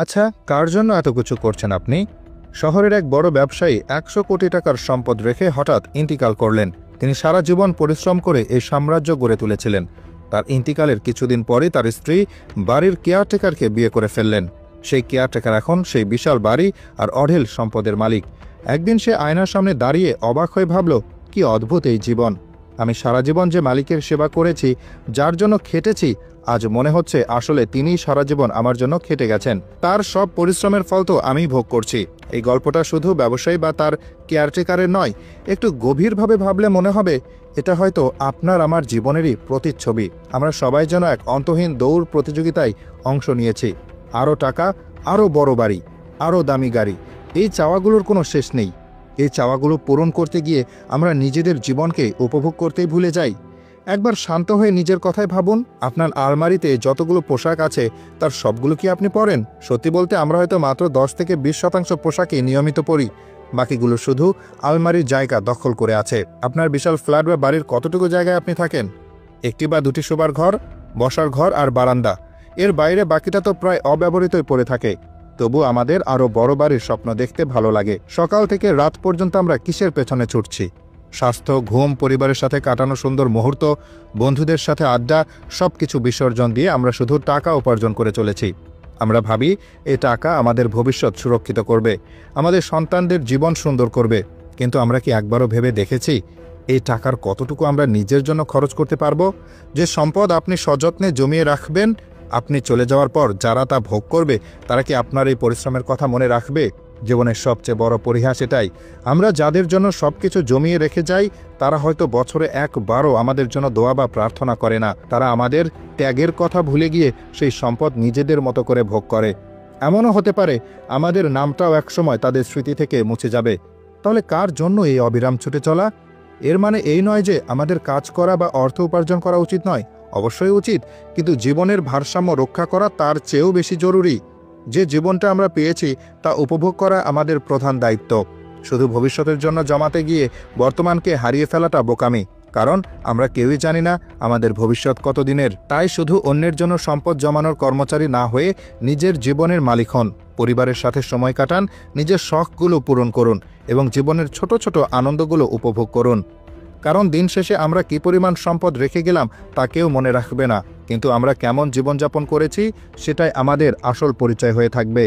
আচ্ছা, কার জন্য এত কিছু করছেন আপনি? শহরের এক বড় ব্যবসায়ী 100 কোটি টাকার সম্পদ রেখে হঠাৎ ইন্তিকাল করলেন। তিনি সারা জীবন পরিশ্রম করে এই সাম্রাজ্য গড়ে তুলেছিলেন। তার ইন্তিকালের কিছুদিন পরই তার স্ত্রী বাড়ির কেয়ারটেকারকে বিয়ে করে ফেললেন। সেই কেয়ারটেকার এখন সেই বিশাল বাড়ি আর অঢেল সম্পদের মালিক। একদিন সে আয়নার সামনে দাঁড়িয়ে অবাক হয়ে ভাবল, কি অদ্ভুত এই জীবন! আমি সারা জীবন যে মালিকের সেবা করেছি, যার জন্য খেটেছি, আজ মনে হচ্ছে আসলে তিনিই সারা জীবন আমার জন্য খেটে গেছেন। তার সব পরিশ্রমের ফল তো আমিই ভোগ করছি। এই গল্পটা শুধু ব্যবসায়ী বা তার কেয়ারটেকারের নয়, একটু গভীরভাবে ভাবলে মনে হবে এটা হয়তো আপনার আমার জীবনেরই প্রতিচ্ছবি। আমরা সবাই যেন এক অন্তহীন দৌড় প্রতিযোগিতায় অংশ নিয়েছি। আরও টাকা, আরও বড় বাড়ি, আরও দামি গাড়ি, এই চাওয়াগুলোর কোনো শেষ নেই। এই চাওয়াগুলো পূরণ করতে গিয়ে আমরা নিজেদের জীবনকে উপভোগ করতেই ভুলে যাই। একবার শান্ত হয়ে নিজের কথায় ভাবুন, আপনার আলমারিতে যতগুলো পোশাক আছে তার সবগুলো কি আপনি পরেন? সত্যি বলতে আমরা হয়তো মাত্র 10 থেকে 20% পোশাকই নিয়মিত পরি। বাকিগুলো শুধু আলমারির জায়গা দখল করে আছে। আপনার বিশাল ফ্ল্যাট বা বাড়ির কতটুকু জায়গায় আপনি থাকেন? একটি বা দুটি শোবার ঘর, বসার ঘর আর বারান্দা। এর বাইরে বাকিটা তো প্রায় অব্যবহৃতই পড়ে থাকে। তবু আমাদের আরও বড় বাড়ির স্বপ্ন দেখতে ভালো লাগে। সকাল থেকে রাত পর্যন্ত আমরা কিসের পেছনে ছুটছি? স্বাস্থ্য, ঘুম, পরিবারের সাথে কাটানো সুন্দর মুহূর্ত, বন্ধুদের সাথে আড্ডা, সব কিছু বিসর্জন দিয়ে আমরা শুধু টাকা উপার্জন করে চলেছি। আমরা ভাবি এই টাকা আমাদের ভবিষ্যৎ সুরক্ষিত করবে, আমাদের সন্তানদের জীবন সুন্দর করবে। কিন্তু আমরা কি একবারও ভেবে দেখেছি এই টাকার কতটুকু আমরা নিজের জন্য খরচ করতে পারবো? যে সম্পদ আপনি সযত্নে জমিয়ে রাখবেন, আপনি চলে যাওয়ার পর যারা তা ভোগ করবে, তারা কি আপনার এই পরিশ্রমের কথা মনে রাখবে? জীবনের সবচেয়ে বড় পরিহাস এটাই, আমরা যাদের জন্য সবকিছু জমিয়ে রেখে যাই, তারা হয়তো বছরে একবারও আমাদের জন্য দোয়া বা প্রার্থনা করে না। তারা আমাদের ত্যাগের কথা ভুলে গিয়ে সেই সম্পদ নিজেদের মতো করে ভোগ করে। এমনও হতে পারে আমাদের নামটাও একসময় তাদের স্মৃতি থেকে মুছে যাবে। তাহলে কার জন্য এই অবিরাম ছুটে চলা? এর মানে এই নয় যে আমাদের কাজ করা বা অর্থ উপার্জন করা উচিত নয়, অবশ্যই উচিত, কিন্তু জীবনের ভারসাম্য রক্ষা করা তার চেয়েও বেশি জরুরি। যে জীবনটা আমরা পেয়েছি তা উপভোগ করা আমাদের প্রধান দায়িত্ব। শুধু ভবিষ্যতের জন্য জমাতে গিয়ে বর্তমানকে হারিয়ে ফেলাটা বোকামি, কারণ আমরা কেউই জানি না আমাদের ভবিষ্যৎ কতদিনের। তাই শুধু অন্যের জন্য সম্পদ জমানোর কর্মচারী না হয়ে নিজের জীবনের মালিক হন, পরিবারের সাথে সময় কাটান, নিজের শখগুলো পূরণ করুন এবং জীবনের ছোট ছোট আনন্দগুলো উপভোগ করুন। কারণ দিন শেষে আমরা কী পরিমাণ সম্পদ রেখে গেলাম তা কেউ মনে রাখবে না, কিন্তু আমরা কেমন জীবনযাপন করেছি সেটাই আমাদের আসল পরিচয় হয়ে থাকবে।